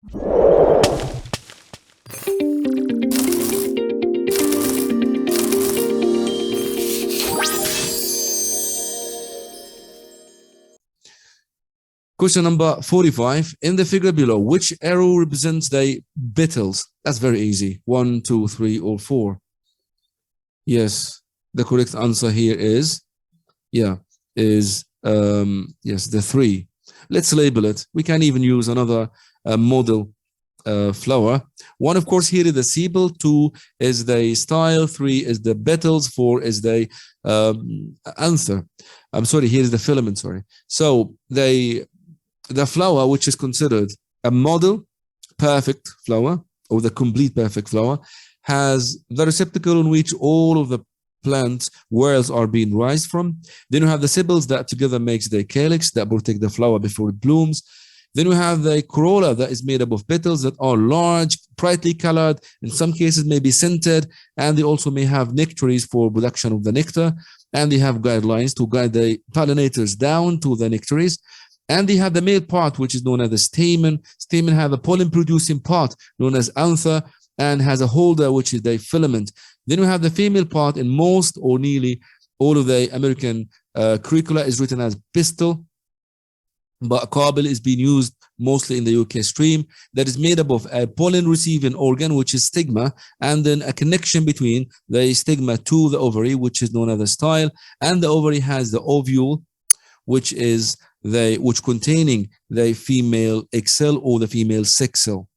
Question number 45. In the figure below, which arrow represents the petals? That's very easy. 1, 2, 3, or 4. Yes, the correct answer here is, yes, the 3. Let's label it. We can even use another model flower. 1, of course, here is the sepal. 2 is the style. 3 is the petals. 4 is the anther. I'm sorry, here is the filament, sorry. So the flower, which is considered a model perfect flower, or the complete perfect flower, has the receptacle in which all of the plant whorls are being raised from. Then you have the sepals that together makes the calyx that protect the flower before it blooms. Then we have the corolla that is made up of petals that are large, brightly colored, in some cases may be scented, and they also may have nectaries for production of the nectar, and they have guidelines to guide the pollinators down to the nectaries. And they have the male part, which is known as the stamen. Stamen have a pollen-producing part known as anther, and has a holder, which is the filament. Then we have the female part. In most or nearly all of the American curricula is written as pistil, but carpel is being used mostly in the UK stream. That is made up of a pollen-receiving organ, which is stigma, and then a connection between the stigma to the ovary, which is known as the style, and the ovary has the ovule, which containing the female egg cell or the female sex cell.